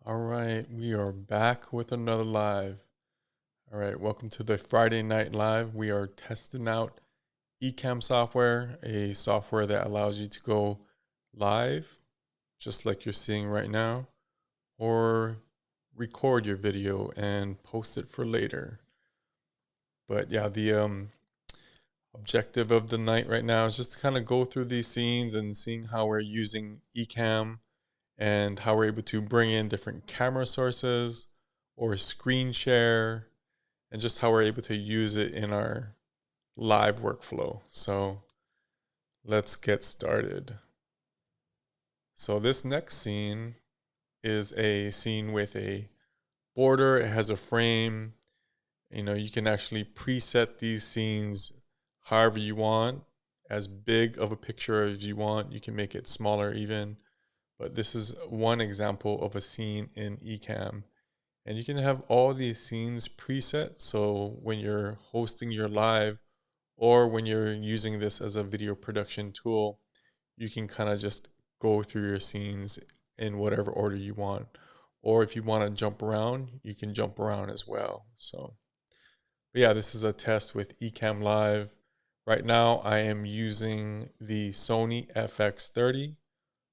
All right, we are back with another live. All right, welcome to the Friday Night Live. We are testing out Ecamm software, a software that allows you to go live, just like you're seeing right now, or record your video and post it for later. But yeah, the objective of the night right now is just to kind of go through these scenes and seeing how we're using Ecamm and how we're able to bring in different camera sources or screen share and just how we're able to use it in our live workflow. So let's get started. So this next scene is a scene with a border. It has a frame. You can actually preset these scenes however you want, as big of a picture as you want. You can make it smaller even. But this is one example of a scene in Ecamm. And you can have all these scenes preset. So when you're hosting your live or when you're using this as a video production tool, you can kind of just go through your scenes in whatever order you want. Or if you want to jump around, you can jump around as well. But yeah, this is a test with Ecamm Live. Right now, I am using the Sony FX30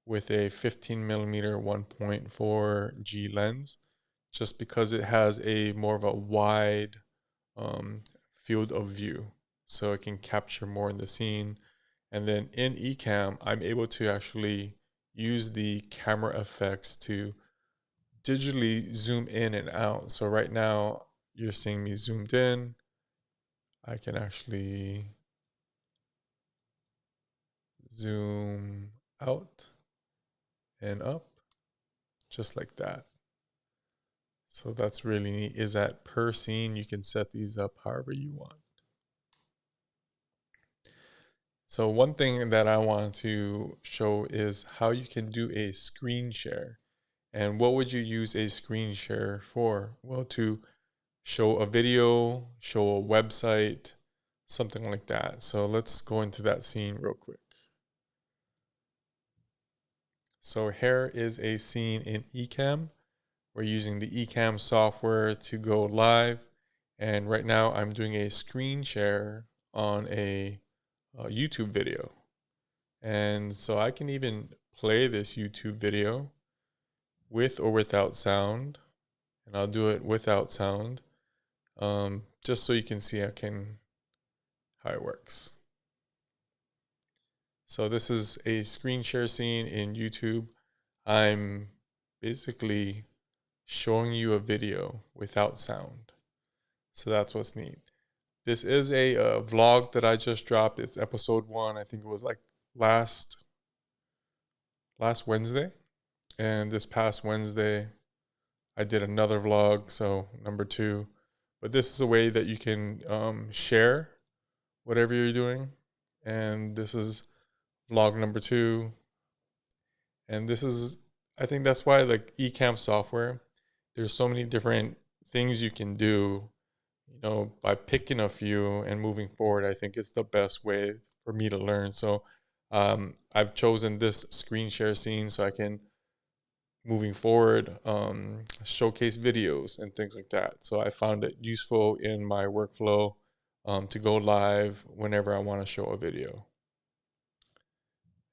with a 15 millimeter 1.4G lens, just because it has a more of a wide field of view, so it can capture more in the scene. And then in Ecamm, I'm able to actually use the camera effects to digitally zoom in and out. So right now you're seeing me zoomed in. I can actually zoom out and up just like that. So that's really neat, is that per scene, you can set these up however you want. So one thing that I want to show is how you can do a screen share. And what would you use a screen share for? Well, to show a video, show a website, something like that. So let's go into that scene real quick. So here is a scene in Ecamm. We're using the Ecamm software to go live. And right now I'm doing a screen share on a YouTube video. And so I can even play this YouTube video with or without sound. And I'll do it without sound, just so you can see how it works. So this is a screen share scene in YouTube. I'm basically showing you a video without sound. So that's what's neat. This is a vlog that I just dropped. It's episode 1. I think it was like last Wednesday. And this past Wednesday, I did another vlog, so number 2. But this is a way that you can share whatever you're doing. And this is vlog number 2. And this is, I think that's why, like, Ecamm software, there's so many different things you can do. By picking a few and moving forward, I think it's the best way for me to learn. So I've chosen this screen share scene so I can, moving forward, showcase videos and things like that. So I found it useful in my workflow to go live whenever I want to show a video.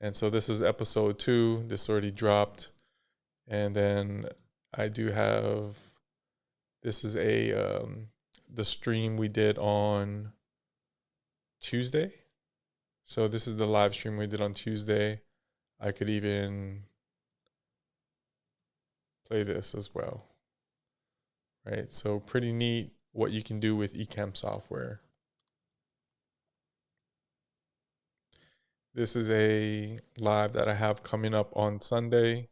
And so this is episode 2. This already dropped. And then I do have, this is the stream we did on Tuesday. So this is the live stream we did on Tuesday. I could even play this as well. Right? So pretty neat what you can do with Ecamm software. This is a live that I have coming up on Sunday.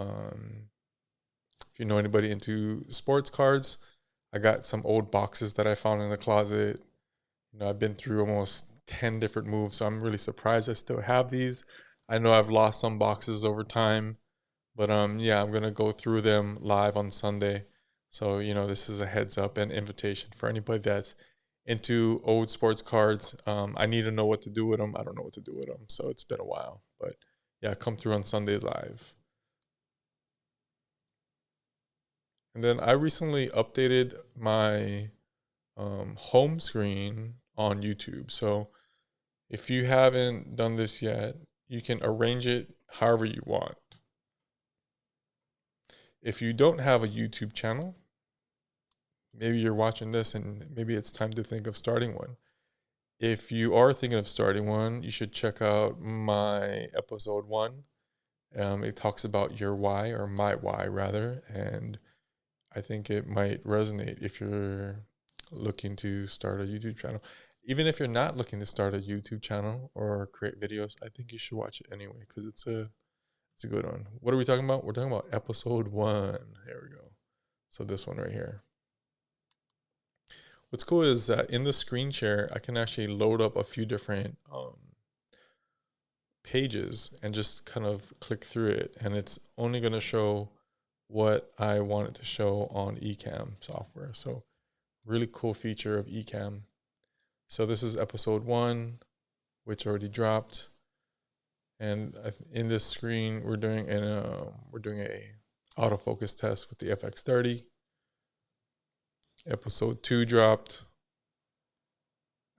If you know anybody into sports cards, I got some old boxes that I found in the closet. I've been through almost 10 different moves, so I'm really surprised I still have these. I know I've lost some boxes over time, but yeah, I'm going to go through them live on Sunday. So, this is a heads up and invitation for anybody that's into old sports cards. I need to know what to do with them. I don't know what to do with them, so it's been a while. But yeah, come through on Sunday live. And then I recently updated my home screen on YouTube. So if you haven't done this yet, you can arrange it however you want. If you don't have a YouTube channel, maybe you're watching this and maybe it's time to think of starting one. If you are thinking of starting one, you should check out my episode 1. It talks about your why, or my why rather, and I think it might resonate if you're looking to start a YouTube channel. Even if you're not looking to start a YouTube channel or create videos, I think you should watch it anyway because it's a good one. What are we talking about? We're talking about episode 1. There we go. So this one right here. What's cool is that in the screen share, I can actually load up a few different pages and just kind of click through it, and it's only going to show what I want it to show on Ecamm software. So really cool feature of Ecamm. So this is episode 1, which already dropped, and in this screen we're doing a autofocus test with the FX30. Episode 2 dropped.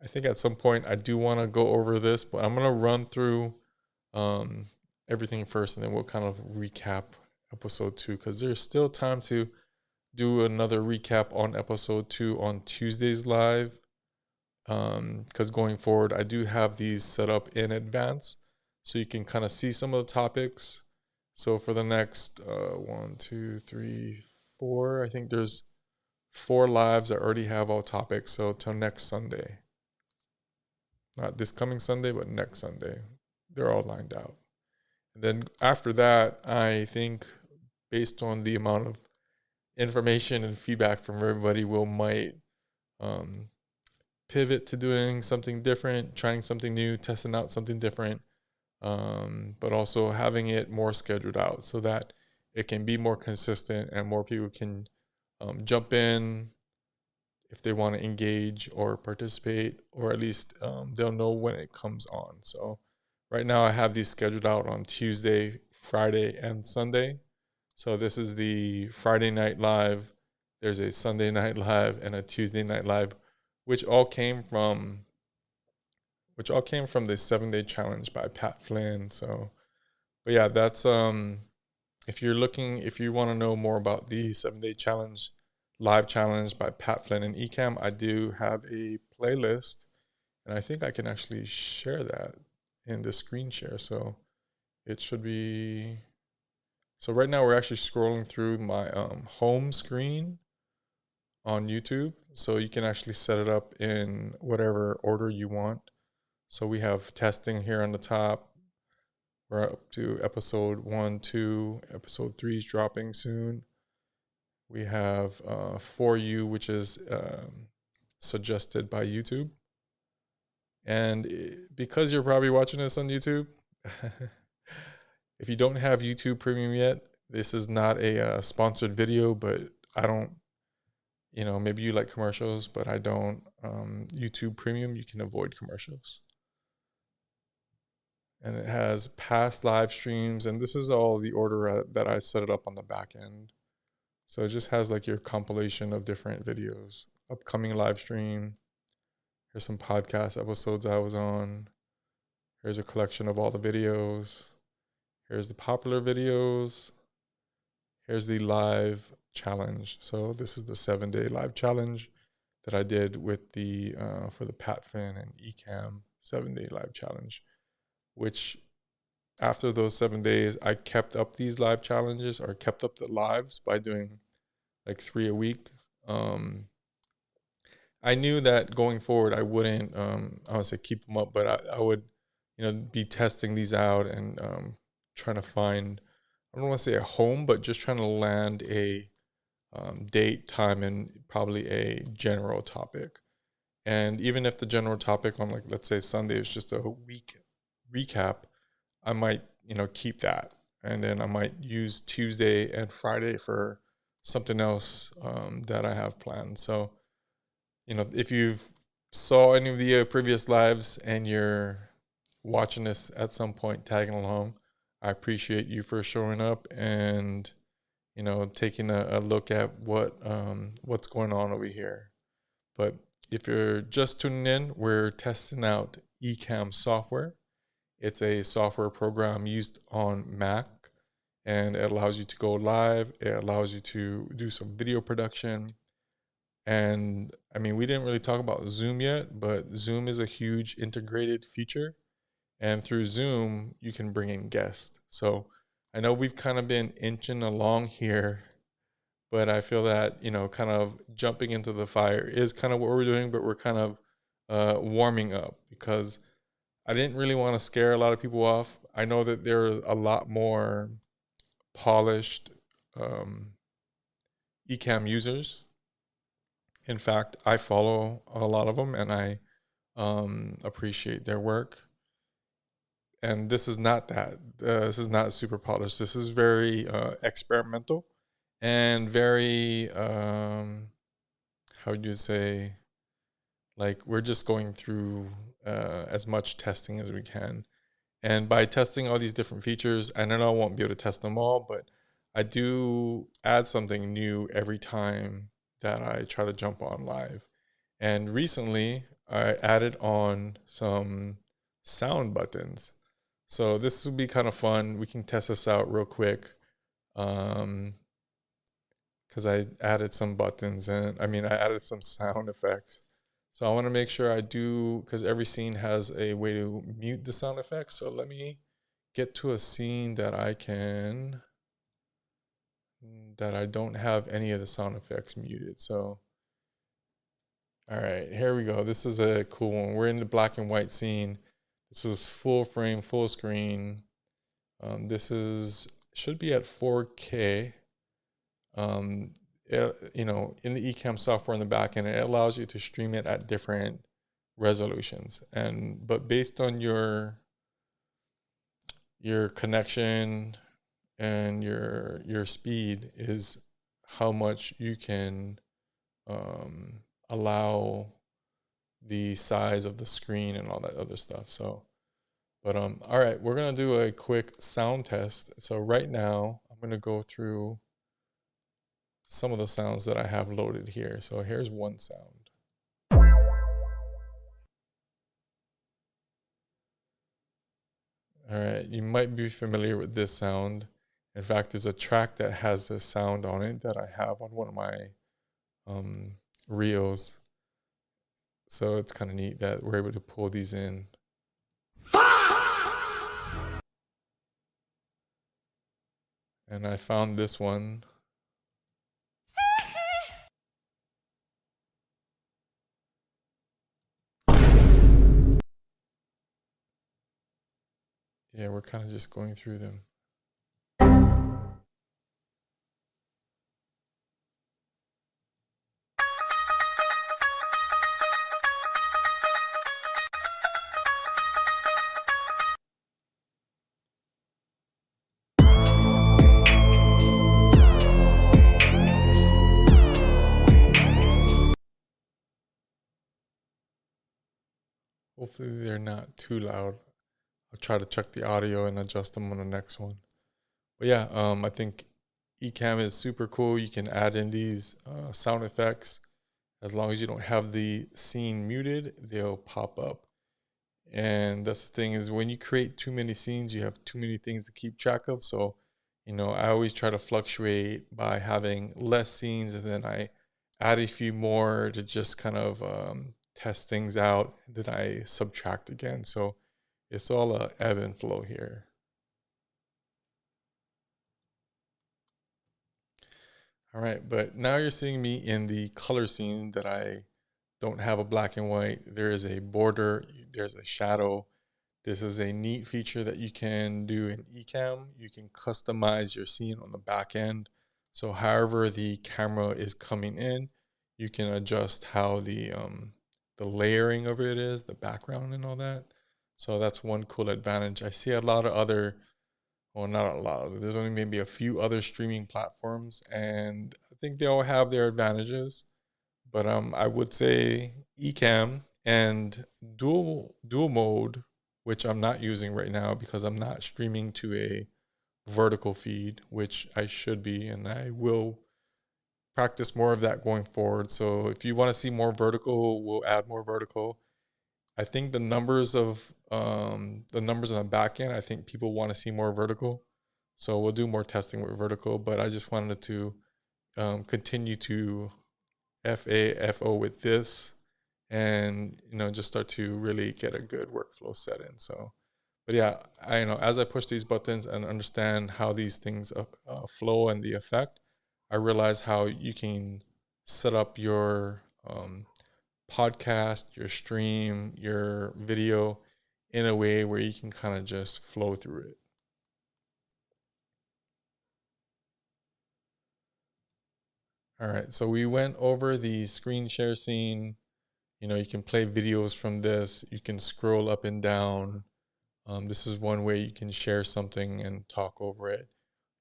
I think at some point I do want to go over this, but I'm going to run through everything first, and then we'll kind of recap episode 2 because there's still time to do another recap on episode 2 on Tuesdays live. Because going forward, I do have these set up in advance so you can kind of see some of the topics. So for the next 1, 2, 3, 4, I think there's 4 lives that already have all topics. So till next Sunday, not this coming Sunday, but next Sunday, they're all lined out. And then after that, I think based on the amount of information and feedback from everybody, we might pivot to doing something different, trying something new, testing out something different, but also having it more scheduled out so that it can be more consistent and more people can jump in if they want to engage or participate, or at least they'll know when it comes on. So right now I have these scheduled out on Tuesday, Friday, and Sunday. So this is the Friday night live. There's a Sunday night live and a Tuesday night live, which all came from the 7-day challenge by Pat Flynn. So, but yeah, that's if you want to know more about the 7-day challenge, live challenge by Pat Flynn and Ecamm, I do have a playlist, and I think I can actually share that in the screen share. So it should be. So right now we're actually scrolling through my home screen on YouTube, so you can actually set it up in whatever order you want. So we have testing here on the top. We're up to episode 1, 2. Episode 3 is dropping soon. We have For You, which is suggested by YouTube. And because you're probably watching this on YouTube, if you don't have YouTube Premium yet, this is not a sponsored video, but I don't, maybe you like commercials, but I don't. YouTube Premium, you can avoid commercials. And it has past live streams, and this is all the order that I set it up on the back end. So it just has like your compilation of different videos, upcoming live stream. Here's some podcast episodes I was on. Here's a collection of all the videos. Here's the popular videos. Here's the live challenge. So this is the 7-day live challenge that I did with the for the Pat Flynn and Ecamm 7-day live challenge, which after those 7 days, I kept up these live challenges, or kept up the lives by doing like 3 a week. I knew that going forward, I wouldn't, I would say keep them up, but I would, be testing these out and trying to find, I don't want to say a home, but just trying to land a date, time, and probably a general topic. And even if the general topic on, like, let's say Sunday is just a week recap, I might, keep that. And then I might use Tuesday and Friday for something else that I have planned. So, if you've saw any of the previous lives and you're watching this at some point, tagging along, I appreciate you for showing up. And, taking a look at what's going on over here. But if you're just tuning in, we're testing out Ecamm software. It's a software program used on Mac, and it allows you to go live. It allows you to do some video production. And I mean, we didn't really talk about Zoom yet, but Zoom is a huge integrated feature. And through Zoom, you can bring in guests. So I know we've kind of been inching along here, but I feel that, kind of jumping into the fire is kind of what we're doing, but we're kind of warming up because I didn't really want to scare a lot of people off. I know that there are a lot more polished Ecamm users. In fact, I follow a lot of them and I appreciate their work. And this is not that. This is not super polished. This is very experimental and very, how would you say, like we're just going through as much testing as we can. And by testing all these different features, I know I won't be able to test them all, but I do add something new every time that I try to jump on live. And recently, I added on some sound buttons. So this will be kind of fun. We can test this out real quick. Because I added some buttons and I added some sound effects. So I want to make sure I do, because every scene has a way to mute the sound effects. So let me get to a scene that I don't have any of the sound effects muted. So, all right, here we go. This is a cool one. We're in the black and white scene. This is full frame, full screen. This should be at 4K. In the Ecamm software in the back end, it allows you to stream it at different resolutions. But based on your connection and your speed is how much you can allow the size of the screen and all that other stuff. So, but all right, we're gonna do a quick sound test. So right now, I'm gonna go through some of the sounds that I have loaded here. So here's one sound. All right, you might be familiar with this sound. In fact, there's a track that has this sound on it that I have on one of my reels. So it's kind of neat that we're able to pull these in. And I found this one. Yeah, we're kind of just going through them. Hopefully they're not too loud. I'll try to check the audio and adjust them on the next one. But yeah, I think Ecamm is super cool. You can add in these sound effects. As long as you don't have the scene muted, they'll pop up. And that's the thing, is when you create too many scenes, you have too many things to keep track of. So, I always try to fluctuate by having less scenes, and then I add a few more to just kind of test things out. Then I subtract again. So it's all a ebb and flow here. All right, but now you're seeing me in the color scene that I don't have a black and white. There is a border, there's a shadow. This is a neat feature that you can do in Ecamm. You can customize your scene on the back end. So however the camera is coming in, you can adjust how the layering of it is, the background and all that. So that's one cool advantage. I see a lot of other, well, not a lot, there's only maybe a few other streaming platforms, and I think they all have their advantages. But I would say Ecamm and dual mode, which I'm not using right now because I'm not streaming to a vertical feed, which I should be, and I will practice more of that going forward. So if you want to see more vertical, we'll add more vertical. I think the numbers on the back end, I think people want to see more vertical. So we'll do more testing with vertical, but I just wanted to continue to FO with this, and just start to really get a good workflow set in. So, but yeah, as I push these buttons and understand how these things flow and the effect, I realize how you can set up your podcast, your stream, your video in a way where you can kind of just flow through it. All right, so we went over the screen share scene. You can play videos from this. You can scroll up and down. This is one way you can share something and talk over it.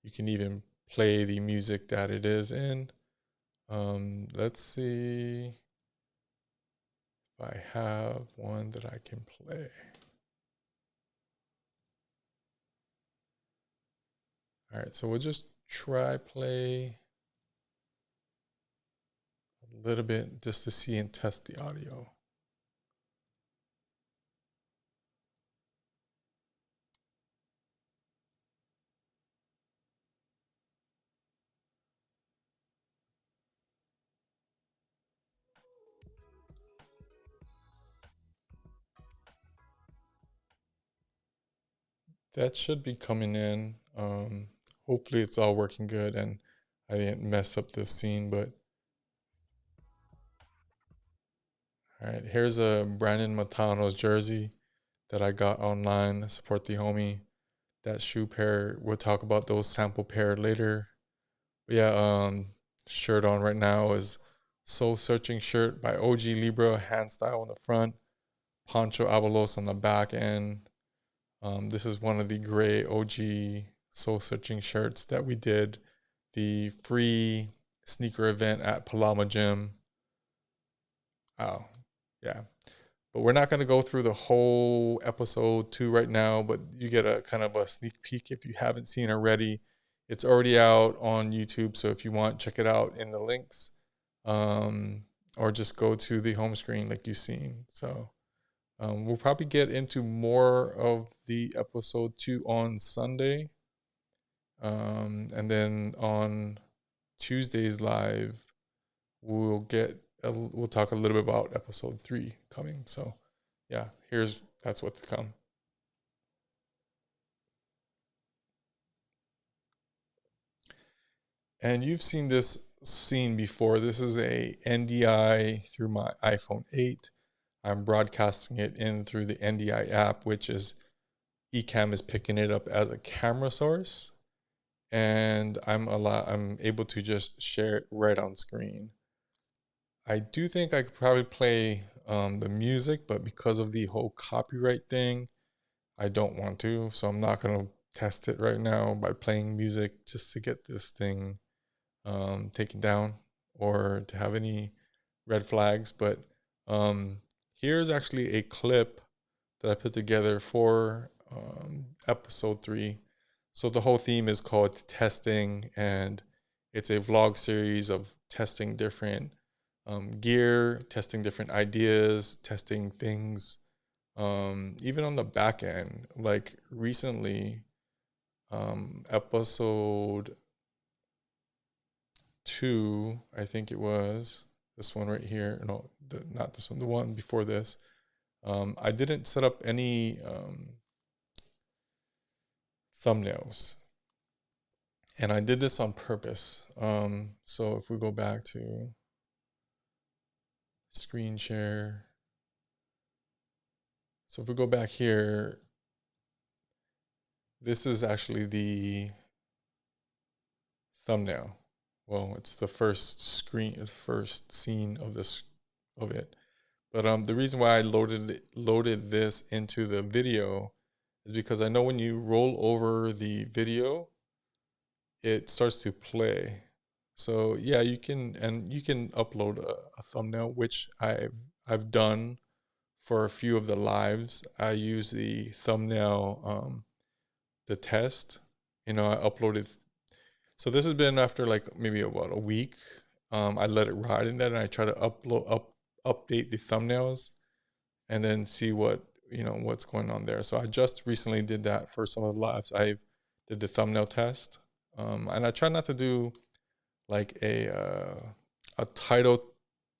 You can even play the music that it is in. Let's see if I have one that I can play. All right, so we'll just try play a little bit just to see and test the audio. That should be coming in. Hopefully it's all working good and I didn't mess up this scene, but all right, here's a Brandon Matano's jersey that I got online. Support the homie. That shoe pair, we'll talk about those sample pair later. But yeah, shirt on right now is Soul Searching shirt by OG Libra, hand style on the front, Pancho Avalos on the back end. This is one of the gray OG Soul Searching shirts that we did the free sneaker event at Palama Gym. Oh, yeah. But we're not going to go through the whole episode 2 right now, but you get a kind of a sneak peek if you haven't seen already. It's already out on YouTube, so if you want, check it out in the links, or just go to the home screen like you've seen. So we'll probably get into more of the episode 2 on Sunday. And then on Tuesday's live, we'll talk a little bit about episode 3 coming. So yeah, that's what to come. And you've seen this scene before. This is a NDI through my iPhone 8. I'm broadcasting it in through the NDI app, which is Ecamm is picking it up as a camera source, and I'm able to just share it right on screen. I do think I could probably play the music, but because of the whole copyright thing, I don't want to. So I'm not going to test it right now by playing music just to get this thing taken down or to have any red flags. But here's actually a clip that I put together for episode 3. So the whole theme is called testing, and it's a vlog series of testing different gear, testing different ideas, testing things, even on the back end. Like recently, episode 2, I think it was this one right here. No, not this one, the one before this. I didn't set up any thumbnails, and I did this on purpose. So if we go back to screen share, so if we go back here, this is actually the thumbnail. Well, it's the first scene of it. But the reason why I loaded this into the video is because I know when you roll over the video, it starts to play. So yeah, you can upload a thumbnail, which I've done for a few of the lives. I use the thumbnail, the test I uploaded. So this has been after like maybe about a week. I let it ride in that, and I try to update the thumbnails, and then see what's going on there. So I just recently did that for some of the lives. I did the thumbnail test, and I try not to do like a title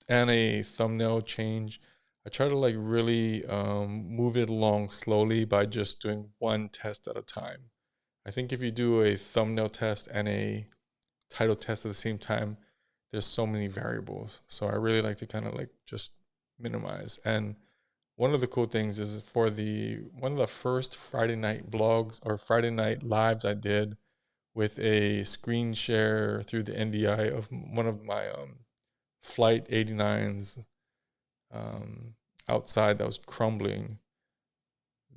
and a thumbnail change. I try to like really move it along slowly by just doing one test at a time. I think if you do a thumbnail test and a title test at the same time, there's so many variables. So I really like to kind of like just minimize. And one of the cool things is for one of the first Friday night vlogs or Friday night lives I did with a screen share through the NDI of one of my Flight 89s outside that was crumbling.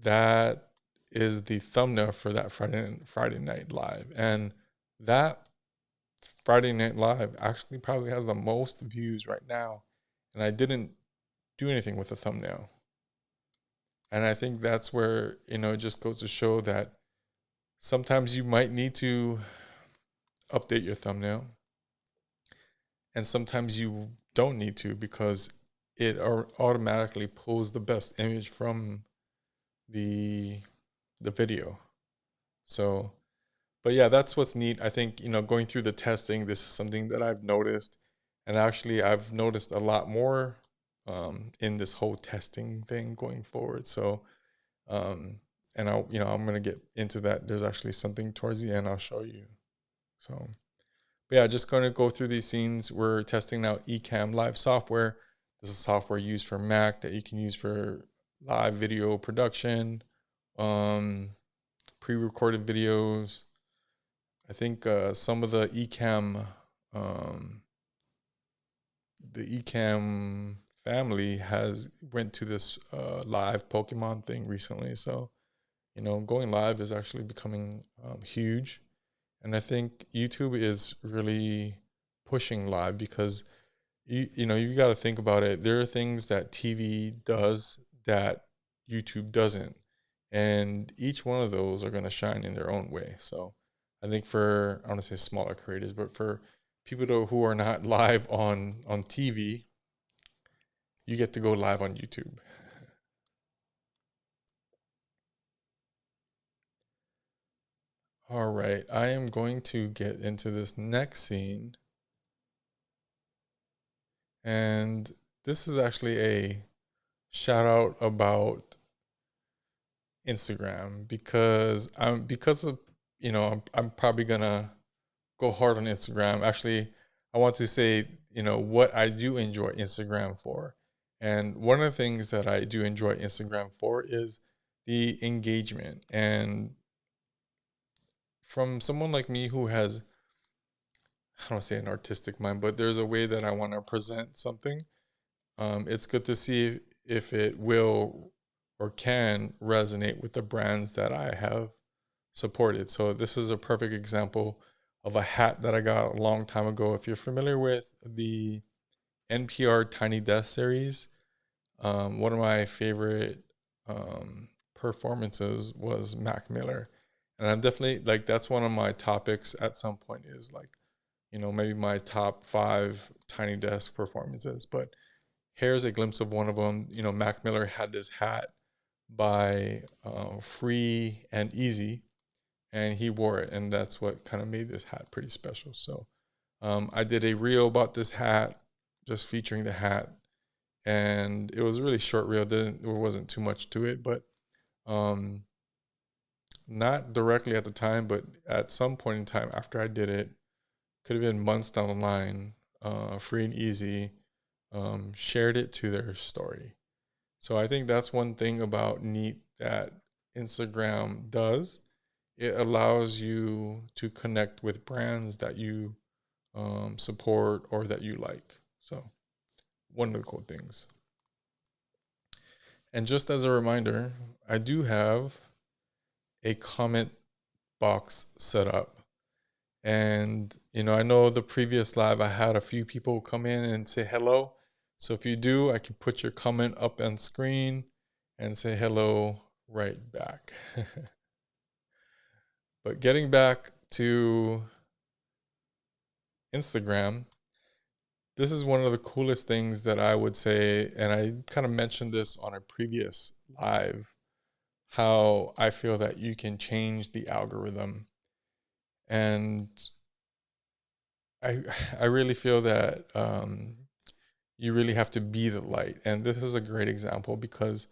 That is the thumbnail for that Friday night live, and that Friday night live actually probably has the most views right now, and I didn't do anything with the thumbnail. And I think that's where it just goes to show that sometimes you might need to update your thumbnail, and sometimes you don't need to, because it automatically pulls the best image from the video. So, but yeah, that's what's neat. I think, going through the testing, this is something that I've noticed. And actually, I've noticed a lot more in this whole testing thing going forward. So, and I'm going to get into that. There's actually something towards the end I'll show you. So, but yeah, just going to go through these scenes. We're testing out Ecamm Live software. This is software used for Mac that you can use for live video production, pre-recorded videos. I think some of the Ecamm family went to this live Pokemon thing recently. So, going live is actually becoming huge. And I think YouTube is really pushing live because you got to think about it. There are things that TV does that YouTube doesn't, and each one of those are going to shine in their own way. So I think for, I don't want to say smaller creators, but for people who are not live on TV, you get to go live on YouTube. All right, I am going to get into this next scene. And this is actually a shout out about Instagram, because I'm probably gonna go hard on Instagram. Actually, I want to say, what I do enjoy Instagram for. And one of the things that I do enjoy Instagram for is the engagement. And from someone like me who has, I don't want to say an artistic mind, but there's a way that I want to present something. It's good to see if it will or can resonate with the brands that I have supported. So this is a perfect example of a hat that I got a long time ago. If you're familiar with the NPR Tiny Desk series, one of my favorite performances was Mac Miller. And I'm definitely like, that's one of my topics at some point, is like, maybe my top 5 Tiny Desk performances. But here's a glimpse of one of them. Mac Miller had this hat by Free and Easy, and he wore it, and that's what kind of made this hat pretty special. So I did a reel about this hat, just featuring the hat, and it was a really short reel. There wasn't too much to it, but not directly at the time, but at some point in time after I did it, could have been months down the line, Free and Easy shared it to their story. So I think that's one thing about neat that Instagram does. It allows you to connect with brands that you support or that you like. So one of the cool things. And just as a reminder, I do have a comment box set up. And, I know the previous live, I had a few people come in and say hello. So if you do, I can put your comment up on screen and say hello right back. But getting back to Instagram, this is one of the coolest things that I would say, and I kind of mentioned this on a previous live, how I feel that you can change the algorithm. And I I really feel that you really have to be the light. And this is a great example because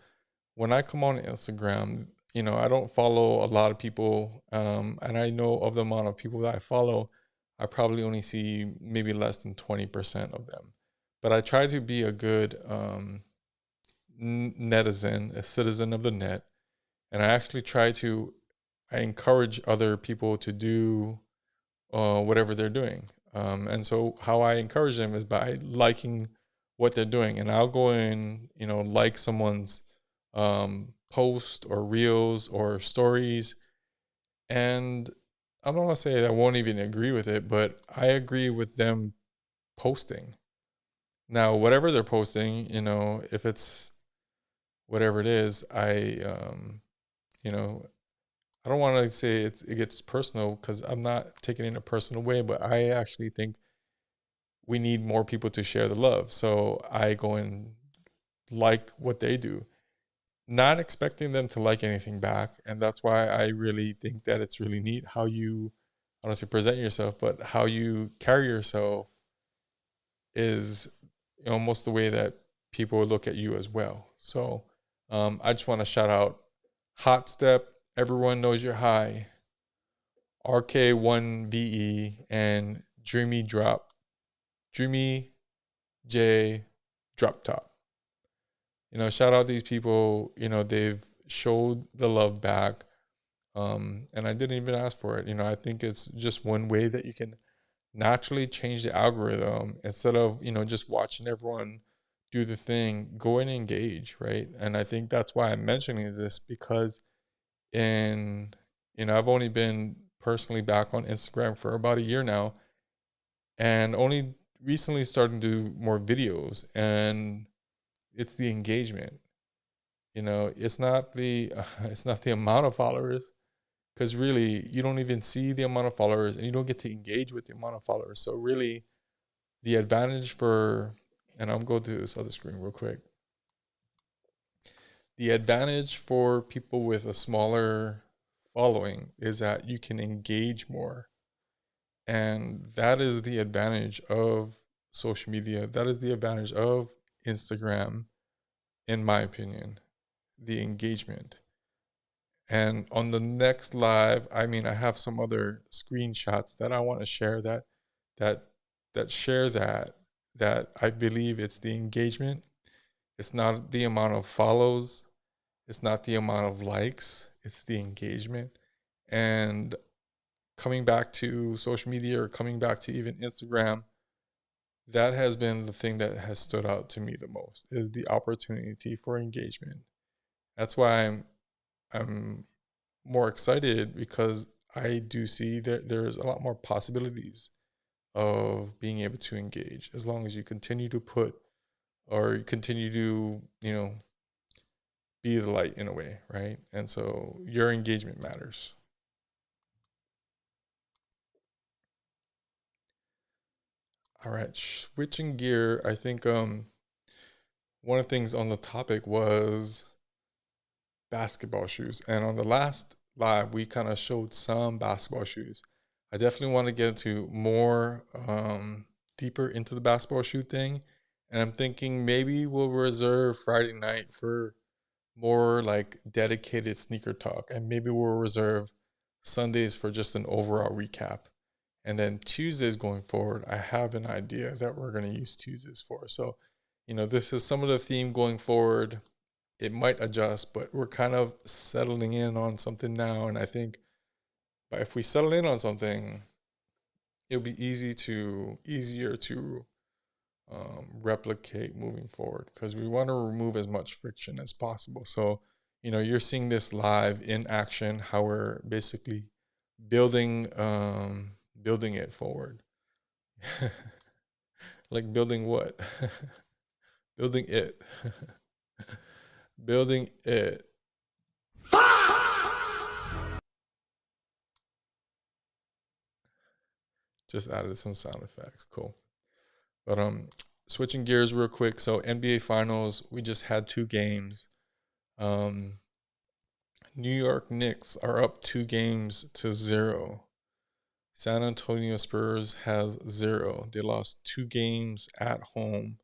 when I come on Instagram, I don't follow a lot of people, and I know of the amount of people that I follow, I probably only see maybe less than 20% of them. But I try to be a good netizen, a citizen of the net, and I encourage other people to do whatever they're doing. And so how I encourage them is by liking what they're doing, and I'll go in, like someone's post or reels or stories, and I'm not gonna say I won't even agree with it, but I agree with them posting. Now, whatever they're posting, if it's whatever it is, you know, I don't want to say it gets personal because I'm not taking it in a personal way, but I actually think we need more people to share the love. So I go and like what they do, not expecting them to like anything back. And that's why I really think that it's really neat how you, I don't say present yourself, but how you carry yourself is almost the way that people look at you as well. So I just want to shout out Hot Step, Everyone Knows You're High, RK1VE, and Dreamy J Drop Top. Shout out these people. They've showed the love back. And I didn't even ask for it. I think it's just one way that you can naturally change the algorithm instead of, just watching everyone do the thing, go and engage, right? And I think that's why I'm mentioning this because I've only been personally back on Instagram for about a year now and only recently starting to do more videos, and it's the engagement. It's not the it's not the amount of followers, because really you don't even see the amount of followers and you don't get to engage with the amount of followers. So really the advantage and I'm going to this other screen real quick. The advantage for people with a smaller following is that you can engage more. And that is the advantage of social media. That is the advantage of Instagram, in my opinion, the engagement. And on the next live, I have some other screenshots that I want to share that that share that I believe it's the engagement. It's not the amount of follows, it's not the amount of likes, it's the engagement. And coming back to social media or coming back to even Instagram, that has been the thing that has stood out to me the most is the opportunity for engagement. That's why I'm more excited because I do see that there's a lot more possibilities of being able to engage as long as you continue to put or continue to, be the light in a way, right? And so your engagement matters. All right, switching gear, I think one of the things on the topic was basketball shoes. And on the last live, we kind of showed some basketball shoes. I definitely want to get into more deeper into the basketball shoe thing. And I'm thinking maybe we'll reserve Friday night for more like dedicated sneaker talk. And maybe we'll reserve Sundays for just an overall recap. And then Tuesdays going forward, I have an idea that we're going to use Tuesdays for. So, this is some of the theme going forward. It might adjust, but we're kind of settling in on something now. And I think but if we settle in on something, it'll be easier to replicate moving forward because we want to remove as much friction as possible. So, you're seeing this live in action, how we're basically building building it forward. Like building what? Building it. Building it. Just added some sound effects. Cool. But switching gears real quick. So NBA Finals, we just had 2 games. New York Knicks are up 2 games to 0. San Antonio Spurs has 0. They lost 2 games at home.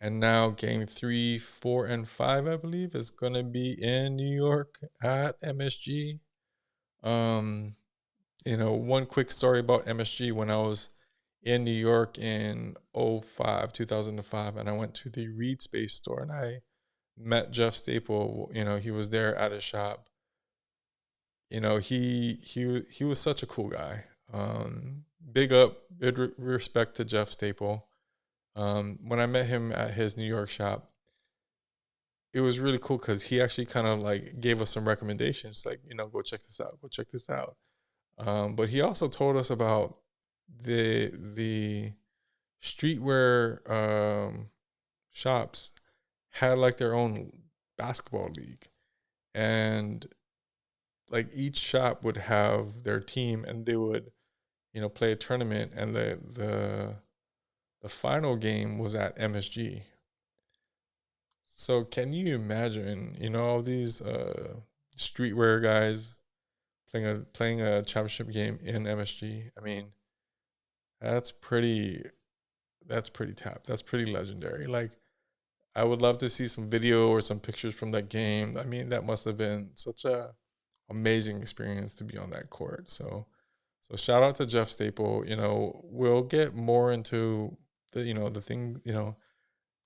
And now game 3, 4, and 5, I believe, is going to be in New York at MSG. One quick story about MSG. When I was in New York in 2005, and I went to the Reed Space store and I met Jeff Staple. He was there at his shop. He was such a cool guy. Big respect to Jeff Staple. When I met him at his New York shop, it was really cool because he actually kind of like gave us some recommendations, like, go check this out, go check this out. But he also told us about the streetwear shops had like their own basketball league, and like each shop would have their team, and they would play a tournament, and the final game was at MSG. So can you imagine, all these streetwear guys playing a championship game in MSG? I mean, that's pretty tap. That's pretty legendary. Like, I would love to see some video or some pictures from that game. I mean, that must have been such a amazing experience to be on that court. So shout out to Jeff Staple. We'll get more into the thing.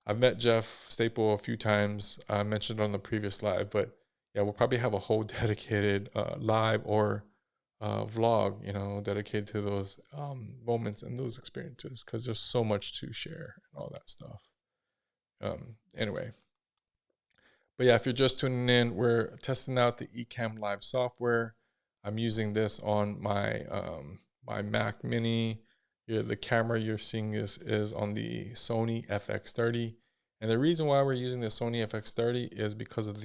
I've met Jeff Staple a few times. I mentioned on the previous live, but yeah, we'll probably have a whole dedicated live or vlog, dedicated to those moments and those experiences, because there's so much to share and all that stuff. Anyway, but yeah, if you're just tuning in, we're testing out the Ecamm Live software. I'm using this on my my Mac Mini. The camera you're seeing is on the Sony FX30. And the reason why we're using the Sony FX30 is because of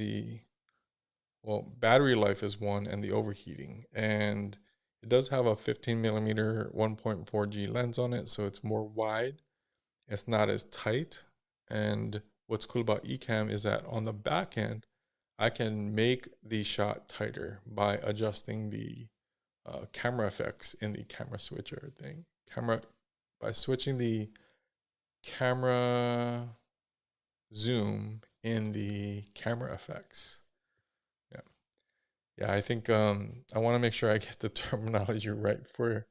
battery life is one, and the overheating. And it does have a 15 millimeter 1.4G lens on it, so it's more wide. It's not as tight. And what's cool about Ecamm is that on the back end, I can make the shot tighter by adjusting the camera effects in the camera switcher thing. By switching the camera zoom in the camera effects. Yeah, I think I want to make sure I get the terminology right before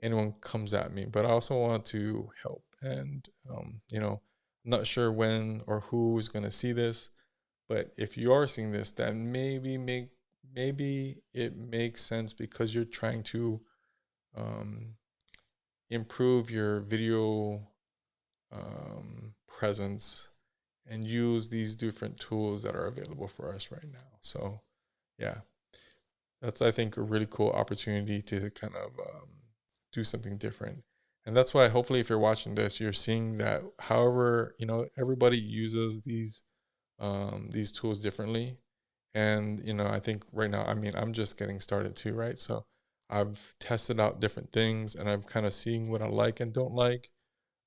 anyone comes at me, but I also want to help. And I'm not sure when or who's going to see this, but if you are seeing this, then maybe it makes sense because you're trying to improve your video presence and use these different tools that are available for us right now. So yeah, that's, I think, a really cool opportunity to kind of do something different. And that's why hopefully if you're watching this, you're seeing that however, everybody uses these tools differently. And, I think right now, I mean, I'm just getting started too, right? So I've tested out different things, and I'm kind of seeing what I like and don't like,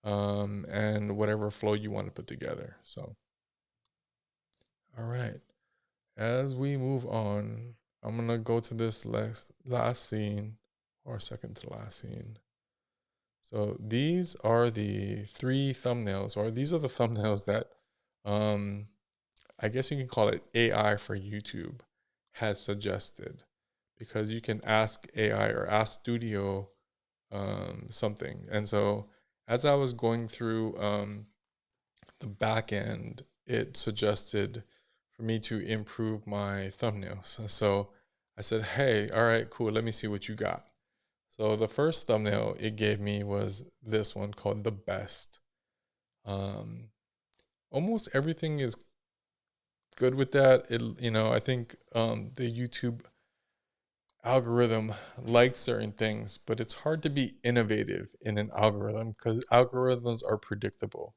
and whatever flow you want to put together. So, all right. As we move on, I'm going to go to this last scene, or second to last scene. So these are the 3 thumbnails, or these are the thumbnails that I guess you can call it AI for YouTube has suggested, because you can ask AI or ask Studio something. And so as I was going through the back end, it suggested for me to improve my thumbnails. So I said, hey, all right, cool, let me see what you got. So the first thumbnail it gave me was this one called The Best. Almost everything is good with that. I think the YouTube algorithm likes certain things, but it's hard to be innovative in an algorithm because algorithms are predictable.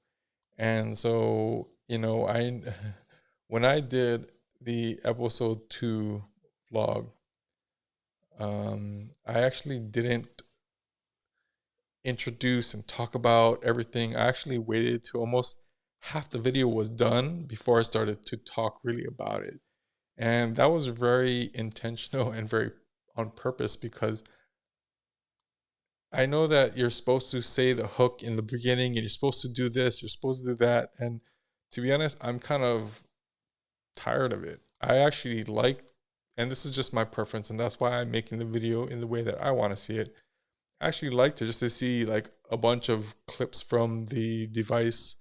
And so, I when I did the episode 2 vlog, I actually didn't introduce and talk about everything. I actually waited till almost half the video was done before I started to talk really about it. And that was very intentional and very on purpose, because I know that you're supposed to say the hook in the beginning and you're supposed to do this, you're supposed to do that. And to be honest, I'm kind of tired of it. I actually like, and this is just my preference, and that's why I'm making the video in the way that I want to see it. I actually like to just to see like a bunch of clips from the device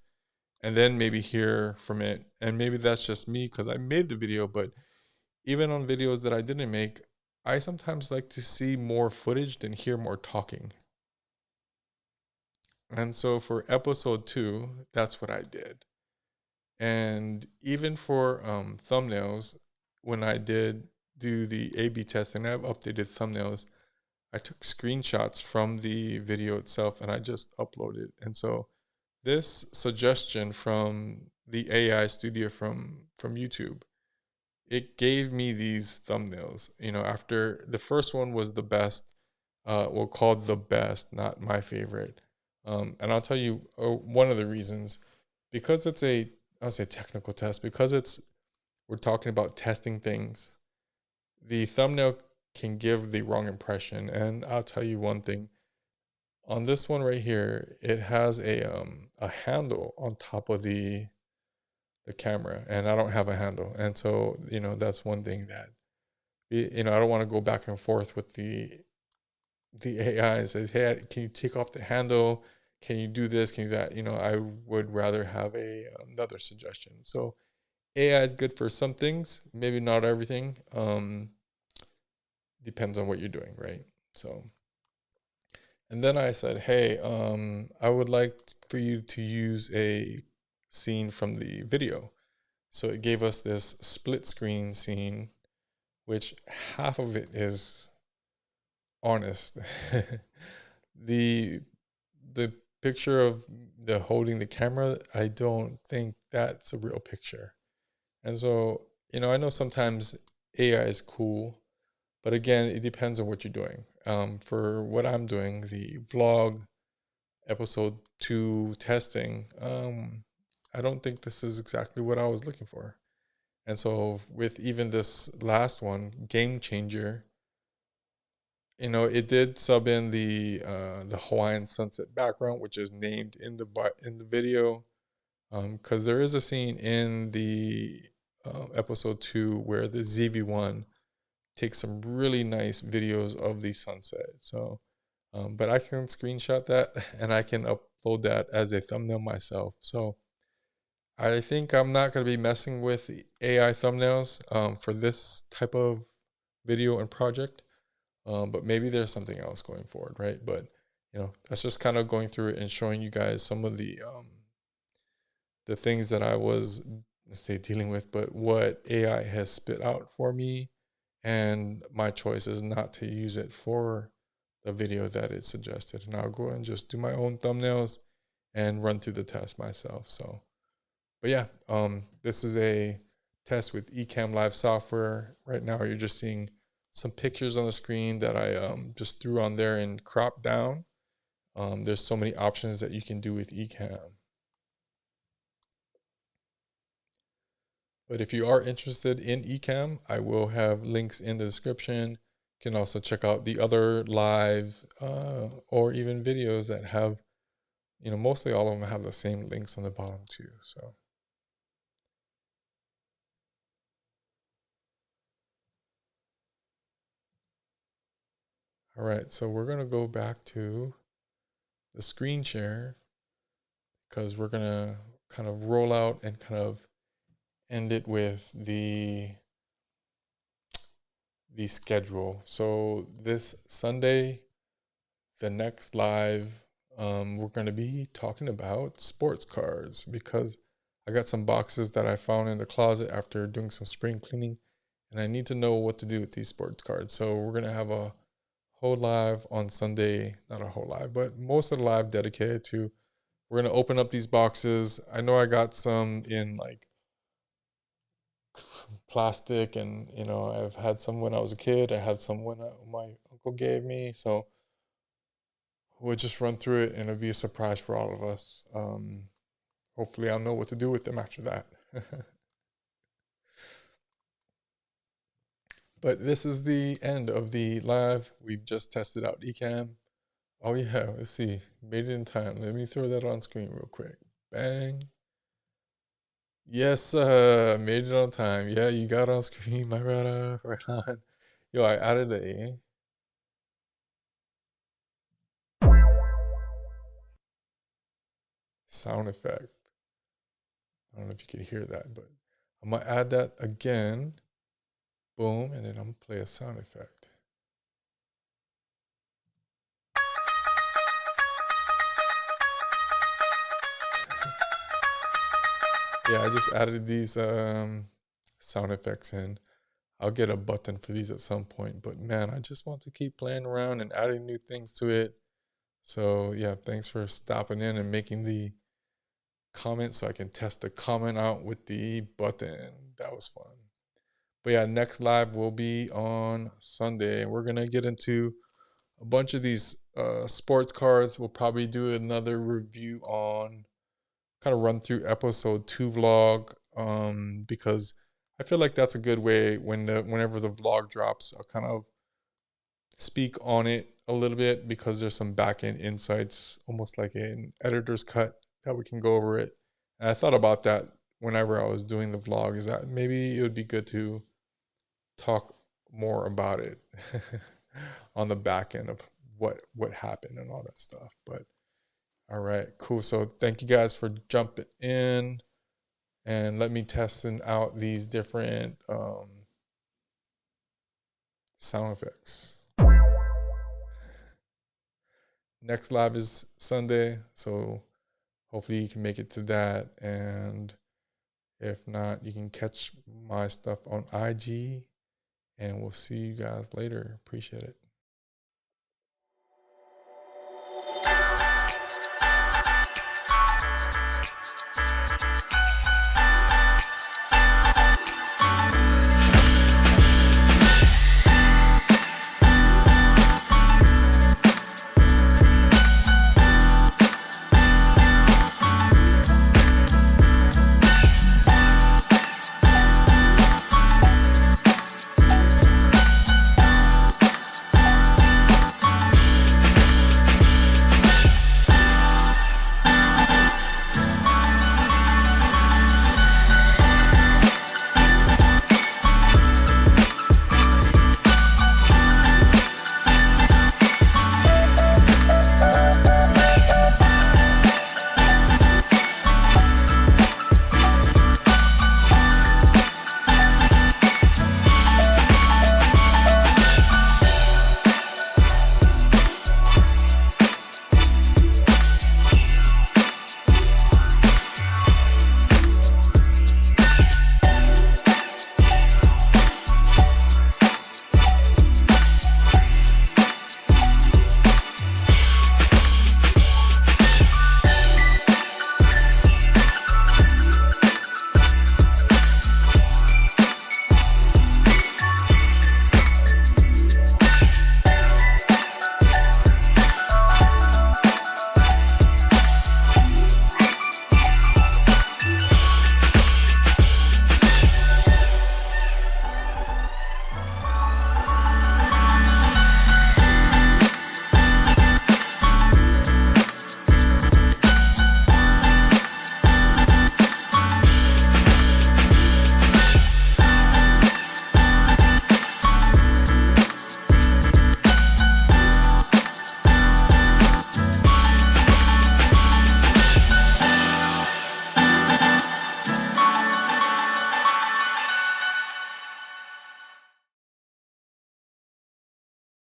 and then maybe hear from it. And maybe that's just me because I made the video, but even on videos that I didn't make, I sometimes like to see more footage than hear more talking. And so for episode 2, that's what I did. And even for thumbnails, when I did do the A/B test and I've updated thumbnails, I took screenshots from the video itself and I just uploaded. And so this suggestion from the AI studio from YouTube, it gave me these thumbnails. After the first one was the best, well, called the best, not my favorite. And I'll tell you one of the reasons, because it's I'll say technical test, because we're talking about testing things. The thumbnail can give the wrong impression, and I'll tell you one thing. On this one right here, it has a handle on top of the camera, and I don't have a handle, and so that's one thing that I don't want to go back and forth with the AI and says, hey, can you take off the handle? Can you do this? Can you do that? I would rather have another suggestion. So AI is good for some things, maybe not everything. Depends on what you're doing, right? So, and then I said, hey, I would like for you to use a scene from the video. So it gave us this split screen scene, which half of it is honest. the the picture of the holding the camera, I don't think that's a real picture. And so, I know sometimes AI is cool, but again, it depends on what you're doing. For what I'm doing, the vlog episode 2 testing, I don't think this is exactly what I was looking for. And so with even this last one, Game Changer, it did sub in the Hawaiian sunset background, which is named in the video, because there is a scene in the episode 2 where the ZV-1 takes some really nice videos of the sunset. So, but I can screenshot that and I can upload that as a thumbnail myself. So I think I'm not going to be messing with AI thumbnails for this type of video and project. But maybe there's something else going forward, right? But that's just kind of going through it and showing you guys some of the things that I was, let's say, dealing with, but what AI has spit out for me, and my choice is not to use it for the video that it suggested. And I'll go and just do my own thumbnails and run through the test myself. So, but yeah, this is a test with Ecamm Live software. Right now, you're just seeing some pictures on the screen that I just threw on there and cropped down. There's so many options that you can do with Ecamm. But if you are interested in Ecamm, I will have links in the description. You can also check out the other live or even videos that have, mostly all of them have the same links on the bottom too. So, all right, so we're going to go back to the screen share because we're going to kind of roll out and kind of end it with the schedule. So this Sunday, the next live, we're going to be talking about sports cards because I got some boxes that I found in the closet after doing some spring cleaning, and I need to know what to do with these sports cards. So we're going to have a whole live on Sunday, not a whole live, but most of the live dedicated to, we're going to open up these boxes. I know I got some in like plastic, and I've had some when I was a kid. I had some when my uncle gave me. So we'll just run through it, and it'll be a surprise for all of us. Hopefully, I'll know what to do with them after that. But this is the end of the live. We've just tested out Ecamm. Oh yeah, let's see. Made it in time. Let me throw that on screen real quick. Bang. Yes, made it on time. Yeah, you got on screen, my brother. Right on. Yo, I added a sound effect. I don't know if you can hear that, but I'm gonna add that again. Boom, and then I'm gonna play a sound effect. Yeah, I just added these sound effects in. I'll get a button for these at some point, but man, I just want to keep playing around and adding new things to it. So yeah, thanks for stopping in and making the comment so I can test the comment out with the button. That was fun. But yeah, next live will be on Sunday. We're gonna get into a bunch of these sports cards. We'll probably do another review on, kind of run through episode 2 vlog, because I feel like that's a good way whenever the vlog drops, I'll kind of speak on it a little bit because there's some back end insights, almost like an editor's cut that we can go over it. And I thought about that whenever I was doing the vlog, is that maybe it would be good to talk more about it on the back end of what happened and all that stuff. But all right, cool. So thank you guys for jumping in and let me testing out these different sound effects. Next live is Sunday, so hopefully you can make it to that. And if not, you can catch my stuff on IG, and we'll see you guys later. Appreciate it.